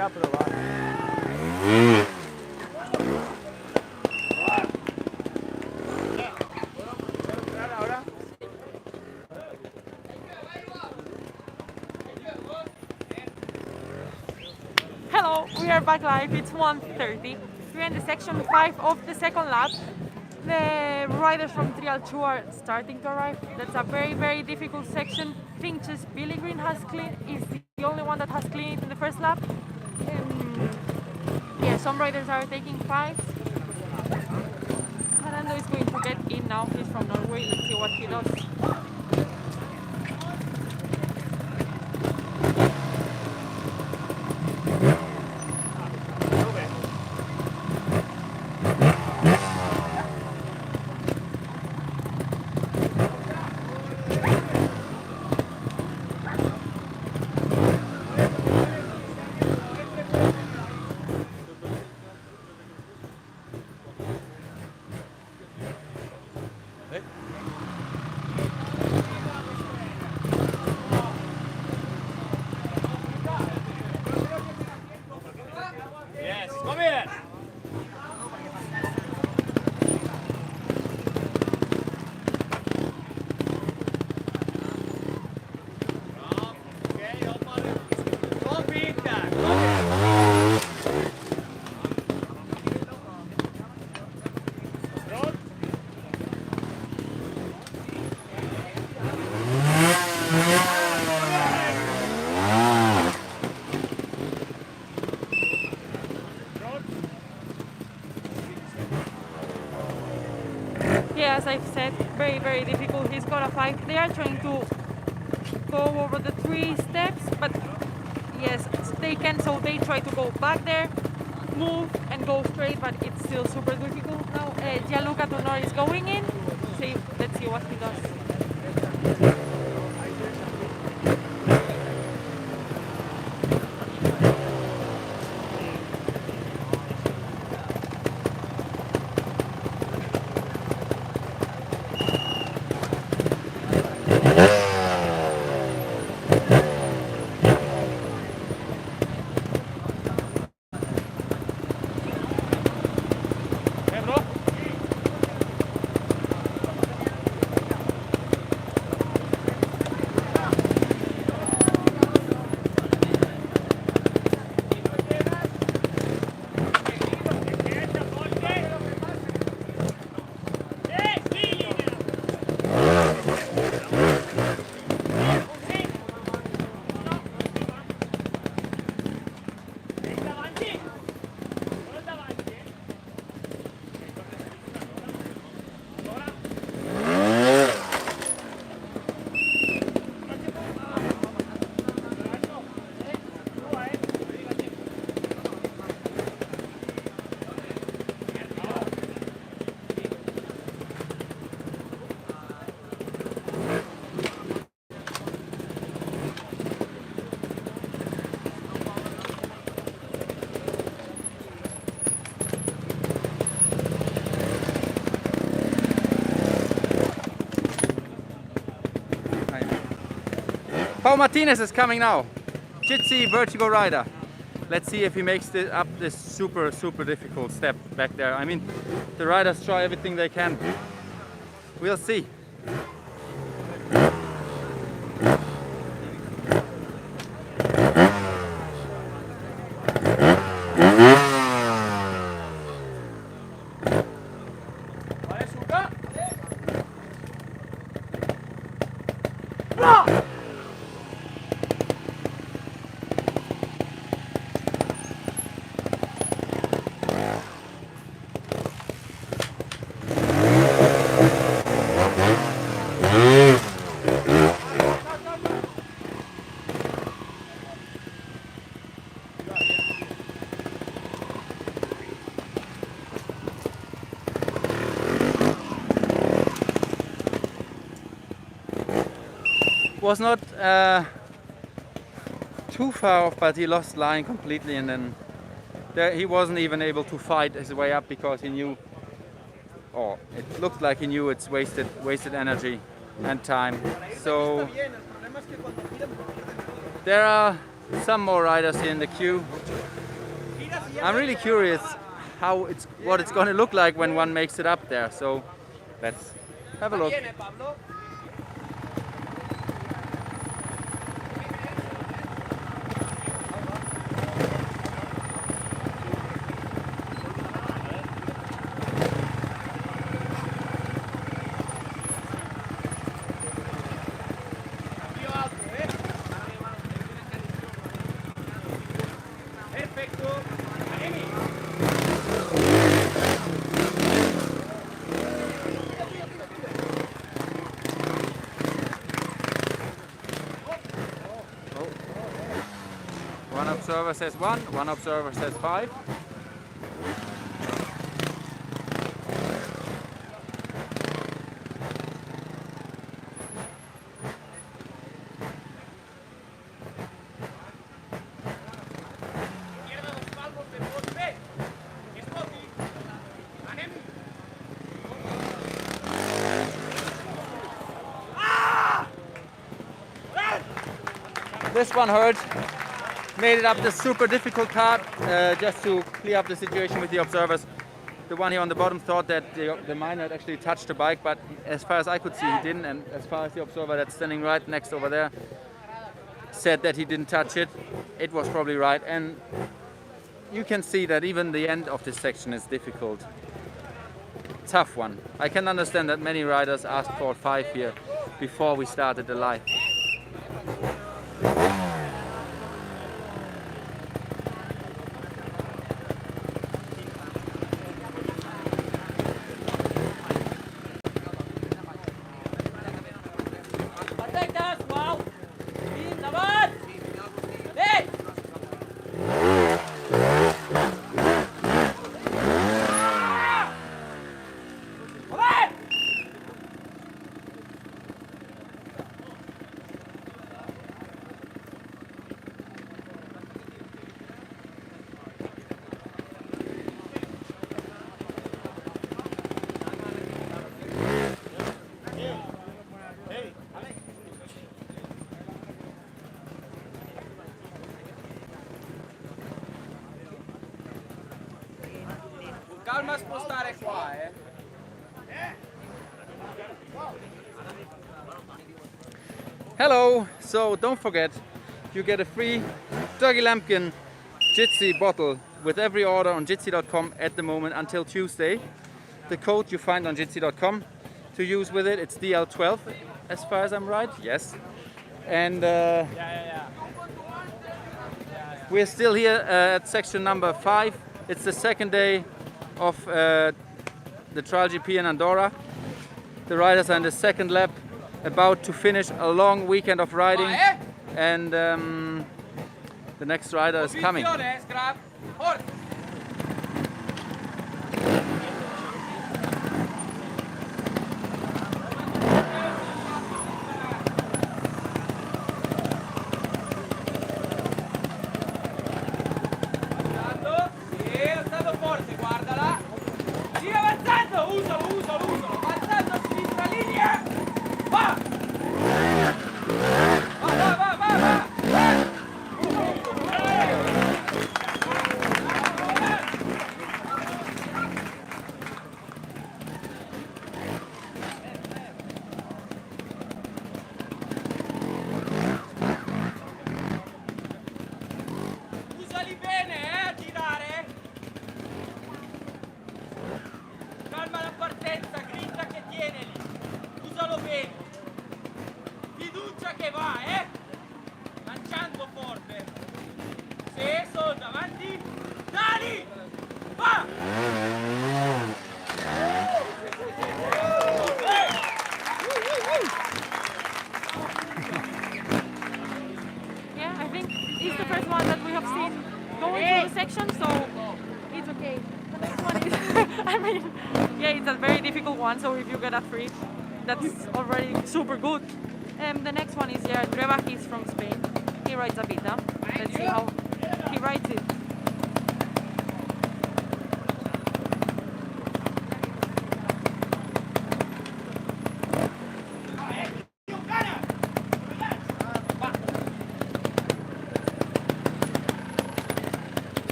a probar. Hello, we are back live. It's 1:30. We're in the section 5 of the second lap. The riders from Trial2 are starting to arrive. That's a very difficult section. Finch's Billy Green is the only one that has cleaned it in the first lap. Yeah, some riders are taking fives. Fernando is going to get in now. He's from Norway. Let's see what he does. Yeah, as I've said, very difficult. He's got a 5. They are trying to go over the 3 steps, but yes, they can, so they try to go back there, move and go straight, but it's still super difficult now. Gianluca Tonor is going in. Let's see what he does. Paul Martinez is coming now. Jitsie vertigo rider. Let's see if he makes it up this super difficult step back there. I mean, the riders try everything they can. We'll see. Was not too far off, but he lost line completely, and then he wasn't even able to fight his way up because he knew, or it looked like he knew it's wasted energy and time. So there are some more riders here in the queue. I'm really curious what it's going to look like when one makes it up there. So let's have a look. One observer says 1, one observer says 5. This one hurt. Made it up the super difficult part just to clear up the situation with the observers. The one here on the bottom thought that the miner had actually touched the bike, but as far as I could see, he didn't. And as far as the observer that's standing right next over there said that he didn't touch it, it was probably right. And you can see that even the end of this section is difficult. Tough one. I can understand that many riders asked for 5 here before we started the live. Calma spostare qua, Hello! So don't forget, you get a free Dougie Lampkin Jitsie bottle with every order on Jitsie.com at the moment until Tuesday. The code you find on Jitsie.com to use with it, it's DL12, as far as I'm right, yes. And we're still here at section number 5. It's the second day of the TrialGP in Andorra. The riders are in the second lap, about to finish a long weekend of riding, and the next rider is coming. He's the first one that we have seen going through the section, so it's okay. The next one is, I mean, yeah, it's a very difficult one, so if you get a 3, that's already super good. The next one is Treva, he's from Spain. He rides a bit, huh? Let's see how he rides it.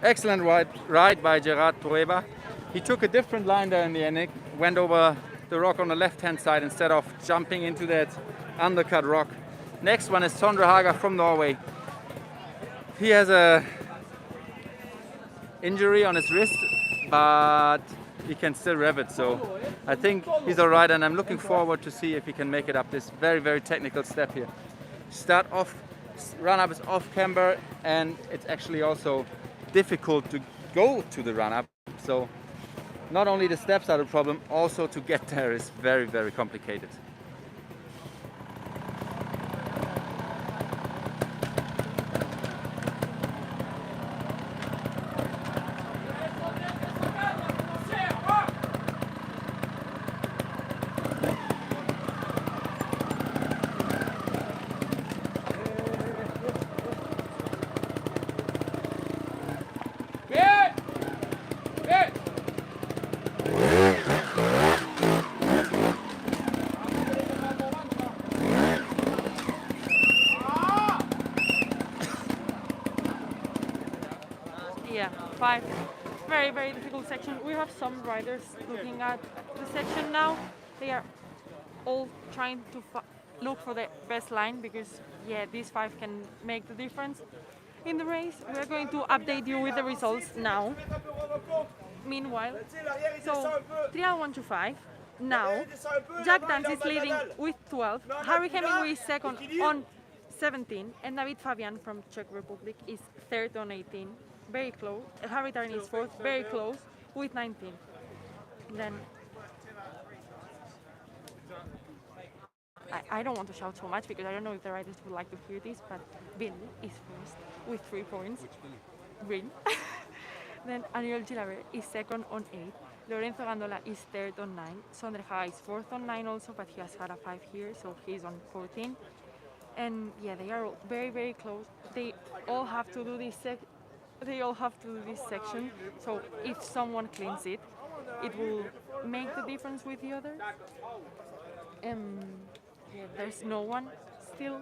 Excellent ride by Gerard Toreba. He took a different line there in the end, went over the rock on the left-hand side instead of jumping into that undercut rock. Next one is Sondre Haga from Norway. He has a injury on his wrist, but he can still rev it. So I think he's all right, and I'm looking forward to see if he can make it up this very, very technical step here. Start off, run up is off camber, and it's actually also difficult to go to the run up. So not only the steps are the problem, also to get there is very, very complicated. Yeah, 5. Very, very difficult section. We have some riders looking at the section now. They are all trying to look for the best line because, yeah, these 5 can make the difference in the race. We're going to update you with the results now. Meanwhile, so Trial 1 to 5. Now, Jack Dance is leading with 12. Harry Hemingway is second on 17, and David Fabian from Czech Republic is third on 18. Very close. Harry Tarn is fourth, very close, with 19. Then I don't want to shout so much because I don't know if the riders would like to hear this, but Billy is first with 3 points. Green. Then Aniol Gilabert is second on 8. Lorenzo Gandola is third on 9. Sondre Haga is fourth on 9 also, but he has had a 5 here, so he's on 14. And yeah, they are very, very close. They all have to do this section. So if someone cleans it, it will make the difference with the others. Yeah, there's no one still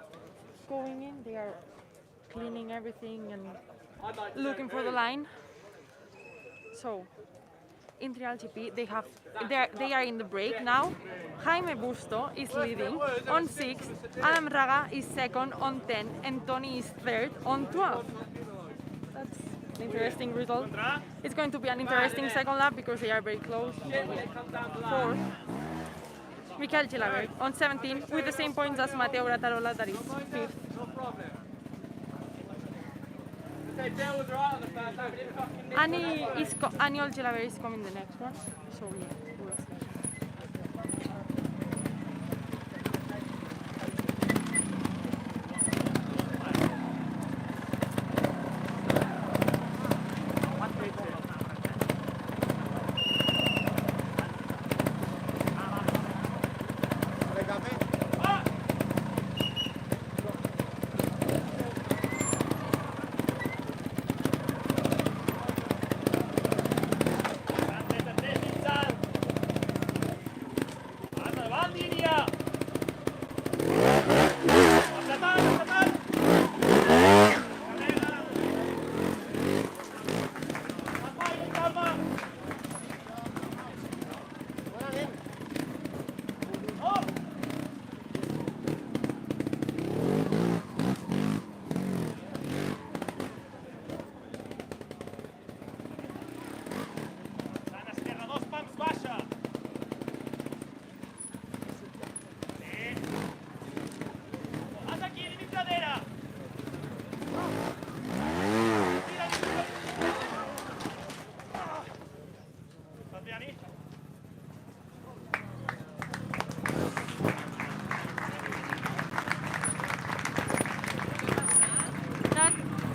going in. They are cleaning everything and looking for the line. So in TrialGP, they are in the break now. Jaime Busto is leading on 6, Adam Raga is second on 10, and Tony is third on 12. That's an interesting result. It's going to be an interesting second lap because they are very close. 4th, Michael Gilabert on 17 with the same points as Matteo Brattarola, that is 5th. Aniol Gilabert is coming the next one, so yeah, we'll see.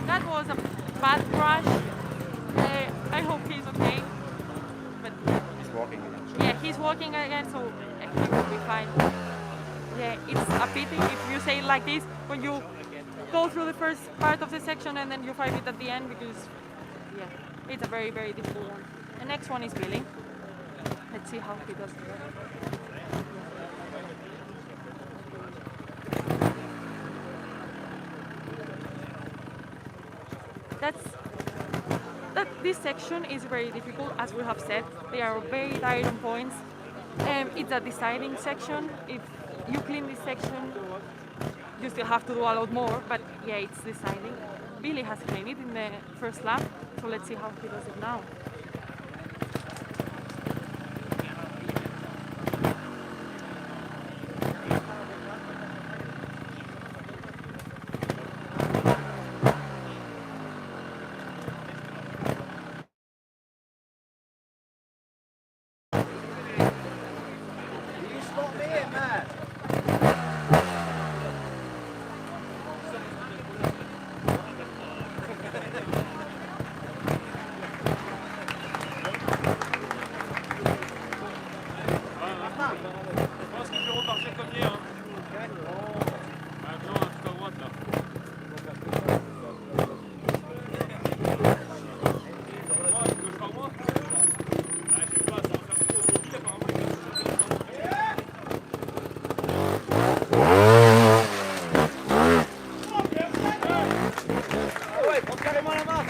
That was a bad crash. I hope he's okay. But He's walking again. yeah, he's walking again, so he will be fine. Yeah, it's a pity if you say it like this when you go through the first part of the section and then you find it at the end because yeah, it's a very, very difficult one. The next one is Billy. Let's see how he does. this section is very difficult, as we have said. They are very tight on points. It's a deciding section. If you clean this section, you still have to do a lot more, but yeah, it's deciding. Billy has cleaned it in the first lap, so let's see how he does it now. You spot me in, man. Je pense que je vais repartir comme hier. Maintenant, tout à droite là. Moi, tu veux par moi? Ah, je sais pas, ça va faire trop de billes apparemment. Ah ouais, prends carrément la main.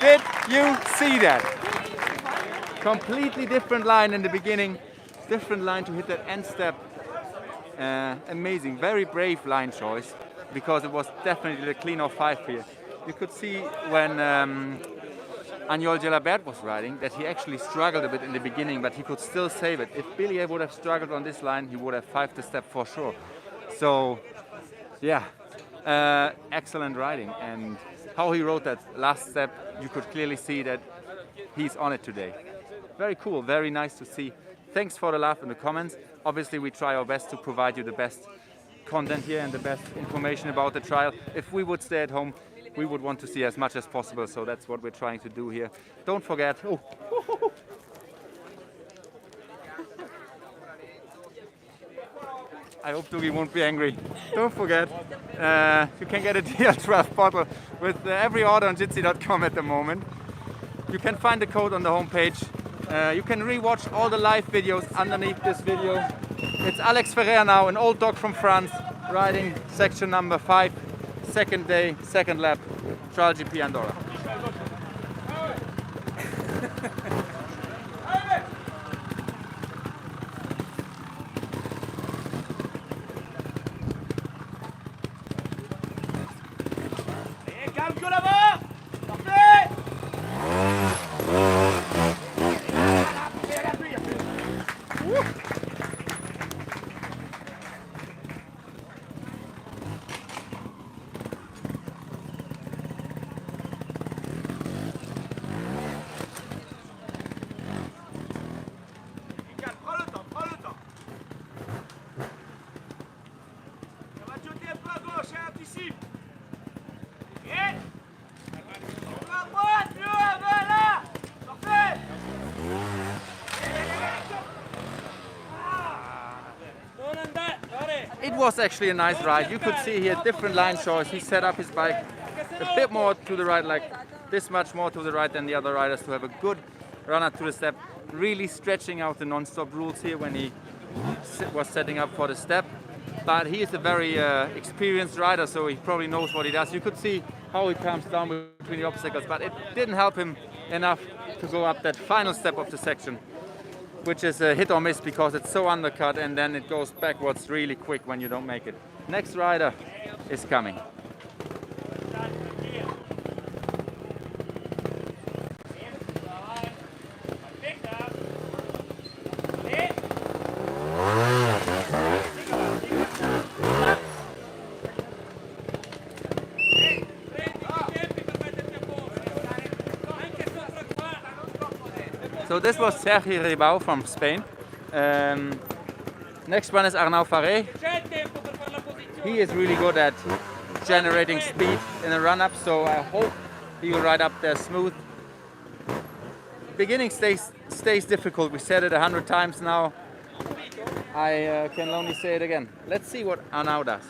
Did you see that? Completely different line in the beginning, different line to hit that end step. Amazing, very brave line choice, because it was definitely the clean off 5 here. You could see when Andorra was riding that he actually struggled a bit in the beginning, but he could still save it. If Billy would have struggled on this line, he would have 5 the step for sure. So yeah, excellent riding, and how he rode that last step, you could clearly see that he's on it today. Very cool, very nice to see. Thanks for the love in the comments. Obviously we try our best to provide you the best content here and the best information about the trial. If we would stay at home, we would want to see as much as possible, so that's what we're trying to do here. Don't forget, I hope Dougie won't be angry. Don't forget, you can get a TL12 bottle with every order on jitsie.com at the moment. You can find the code on the homepage. You can rewatch all the live videos underneath this video. It's Alex Ferrer now, an old dog from France, riding section number 5, second day, second lap, TrialGP Andorra. Calme que là-bas. Parfait. Calme, prends le temps, prends le temps. Ça va jeter un peu à gauche, hein, anticipe. Et à droite, mieux, là. Parfait. It was actually a nice ride. You could see here different line choice. He set up his bike a bit more to the right, like this much more to the right than the other riders, to have a good run up to the step. Really stretching out the non-stop rules here when he was setting up for the step. But he is a very experienced rider, so he probably knows what he does. You could see how he comes down between the obstacles, but it didn't help him enough to go up that final step of the section, which is a hit or miss because it's so undercut and then it goes backwards really quick when you don't make it. Next rider is coming. So this was Sergi Ribau from Spain. Next one is Arnaud Faré. He is really good at generating speed in a run-up, so I hope he will ride up there smooth. Beginning stays difficult. We said it 100 times now. I can only say it again. Let's see what Arnaud does.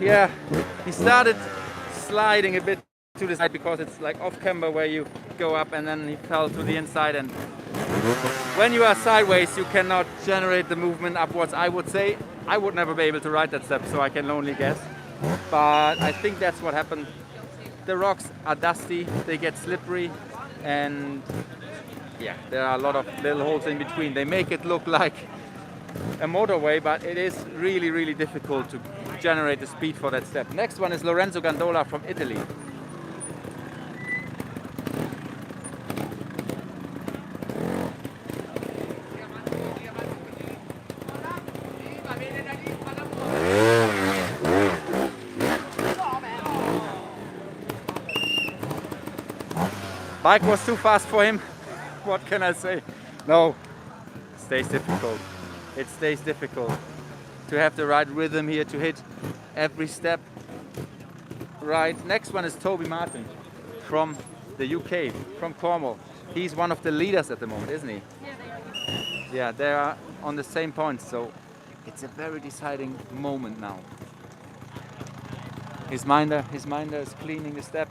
Yeah, he started sliding a bit to the side because it's like off camber where you go up, and then he fell to the inside, and when you are sideways you cannot generate the movement upwards. I would say I would never be able to ride that step, so I can only guess, but I think that's what happened. The rocks are dusty, they get slippery, and yeah, there are a lot of little holes in between. They make it look like a motorway, but it is really difficult to generate the speed for that step. Next one is Lorenzo Gandola from Italy. Bike was too fast for him. What can I say? No, it stays difficult. It stays difficult to have the right rhythm here to hit every step right. Next one is Toby Martin from the UK, from Cornwall. He's one of the leaders at the moment, isn't he? Yeah, they are on the same point, so it's a very deciding moment now. His minder is cleaning the step,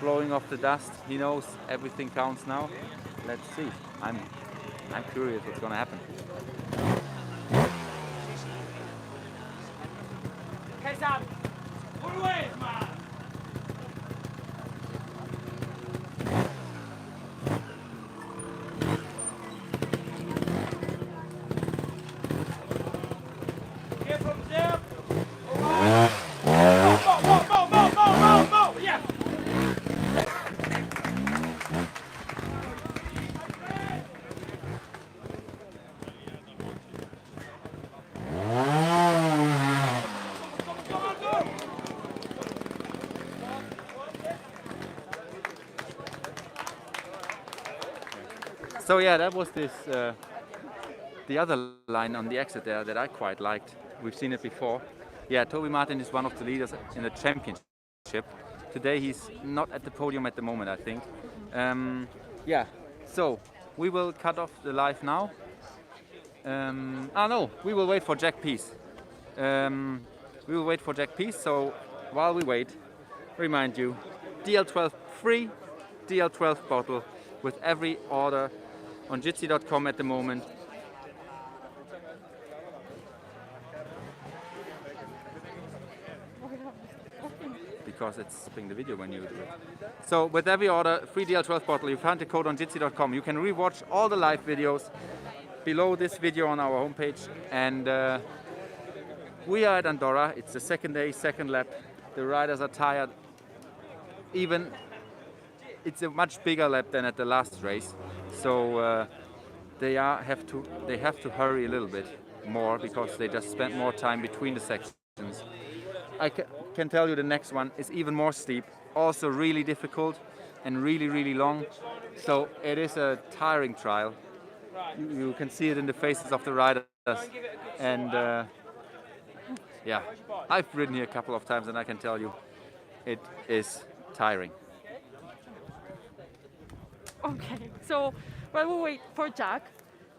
blowing off the dust. He knows everything counts now. Let's see. I'm curious what's gonna happen. Okay, Sam. Pull away, man. Get from there. Go. Yeah. So yeah, that was the other line on the exit there that I quite liked. We've seen it before. Yeah, Toby Martin is one of the leaders in the championship. Today he's not at the podium at the moment, I think. Yeah, so we will cut off the live now. No, we will wait for Jack Peace. We will wait for Jack Peace, so while we wait, remind you, DL12 free, DL12 bottle with every order on Jitsie.com at the moment. Because it's stopping the video when you do it. So with every order, free DL12 bottle, you find the code on Jitsie.com. You can rewatch all the live videos below this video on our homepage. And we are at Andorra. It's the second day, second lap. The riders are tired. Even it's a much bigger lap than at the last race. So they have to hurry a little bit more because they just spent more time between the sections. I can tell you the next one is even more steep, also really difficult and really long. So it is a tiring trial. You can see it in the faces of the riders. And yeah, I've ridden here a couple of times and I can tell you it is tiring. Okay, so while we wait for Jack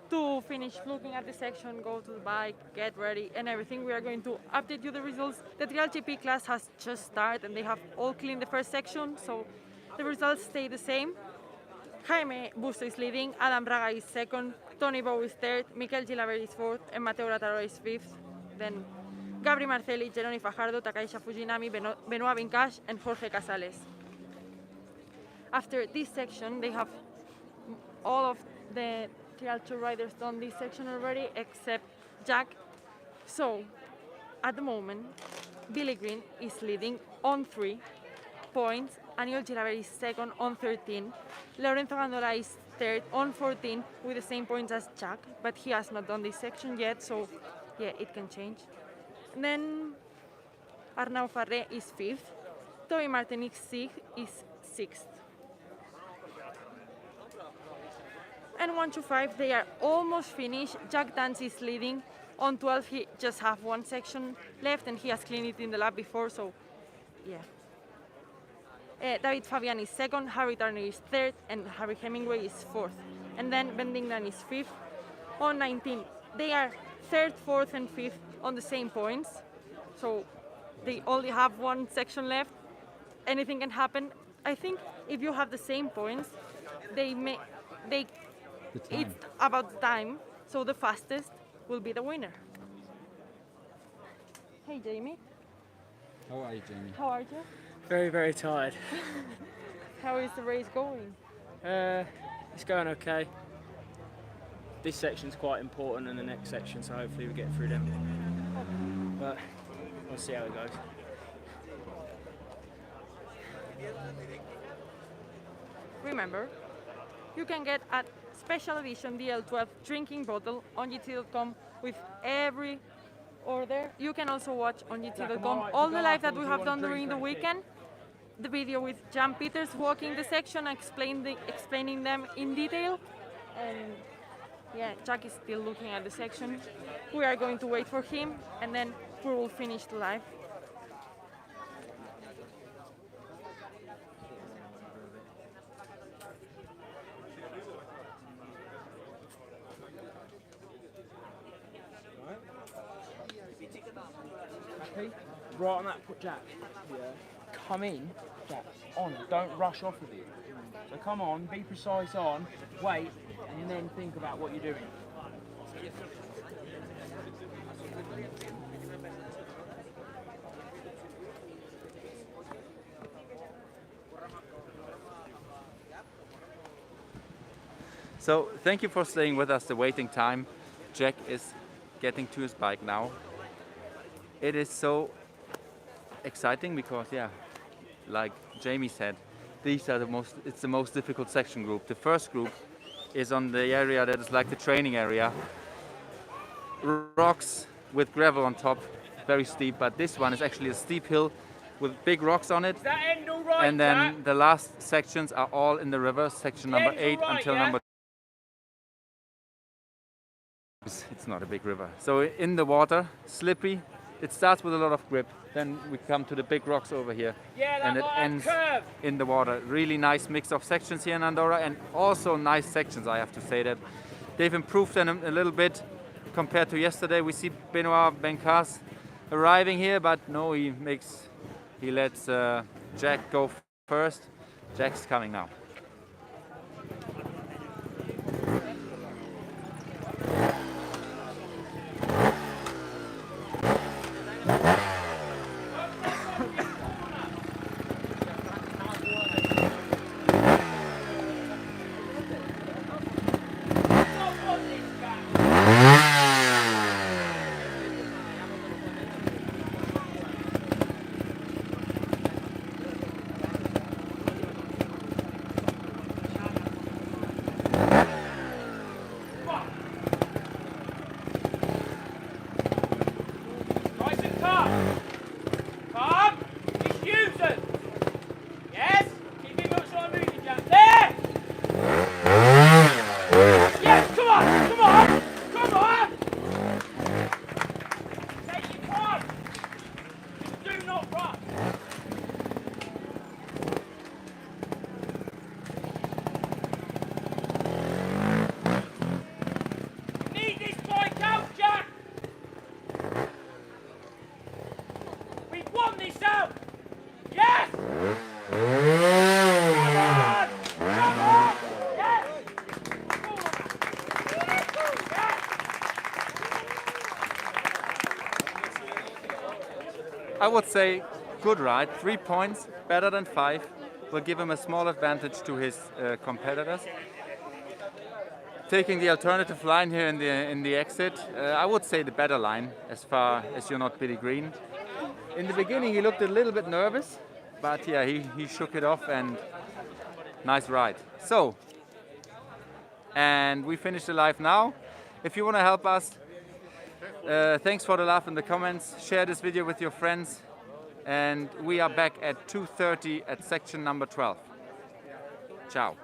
to finish looking at the section, go to the bike, get ready and everything, we are going to update you the results. The TrialGP class has just started and they have all cleaned the first section, so the results stay the same. Jaime Busto is leading, Adam Braga is second, Tony Bow is third, Mikel Gilabert is fourth and Mateo Rataro is fifth. Then Gabri Marcelli, Jeroni Fajardo, Takaisha Fujinami, Benoit Vincache and Jorge Casales. After this section, they have all of the Trial2 riders done this section already, except Jack. So, at the moment, Billy Green is leading on 3 points, Aniol Gilabert is second on 13, Lorenzo Gandola is third on 14 with the same points as Jack, but he has not done this section yet, so yeah, it can change. And then Arnaud Farré is fifth, Toby Martinic is sixth. And 1 to 5, they are almost finished. Jack Dance is leading. On 12, he just have one section left, and he has cleaned it in the lap before, so yeah. David Fabian is second, Harry Turner is third, and Harry Hemingway is fourth. And then Ben Dingnan is fifth. On 19, they are third, fourth, and fifth on the same points. So they only have one section left. Anything can happen. I think if you have the same points, it's about time. So the fastest will be the winner. Hey Jamie. How are you, Jamie? How are you? Very, very tired. How is the race going? It's going okay. This section's quite important and the next section, so hopefully we get through them. But we'll see how it goes. Remember, you can get a special edition DL12 drinking bottle on GT.com with every order. You can also watch on GT.com all the live that we have done during the weekend. The video with Jan Peters walking the section, explaining them in detail. And yeah, Jack is still looking at the section. We are going to wait for him, and then we will finish the live. Happy? Right on that, put Jack. Yeah. Come in, Jack. On. Don't rush off with you. So come on, be precise on, wait, and then think about what you're doing. So thank you for staying with us the waiting time. Jack is getting to his bike now. It is exciting because, yeah, like Jamie said, these are it's the most difficult section group. The first group is on the area that is like the training area. Rocks with gravel on top, very steep, but this one is actually a steep hill with big rocks on it. Is that end all right, And then Jack? the last sections are all in the river, section number End's 8 all right, until yeah? number. It's not a big river. So in the water, slippery. It starts with a lot of grip. Then we come to the big rocks over here. Yeah, that and it might have ends curve. in the water. Really nice mix of sections here in Andorra, and also nice sections, I have to say that. They've improved them a little bit compared to yesterday. We see Benoit Bencas arriving here, but no, he lets Jack go first. Jack's coming now. Nice and calm. Calm. Diffusion. Yes. Keep it much like moving, Jack. There. Yes. Come on. Come on. Come on. Take your time. Just do not rush. Need this bike out, Jack. We've won this out! Yes! Come on! Come on! Yes! I would say good ride. 3 points, better than 5. Will give him a small advantage to his competitors. Taking the alternative line here in the exit, I would say the better line as far as you're not Billy Green. In the beginning he looked a little bit nervous, but yeah, he shook it off and nice ride. So, and we finish the live now. If you want to help us, thanks for the love in the comments. Share this video with your friends, and we are back at 2:30 at section number 12. Ciao.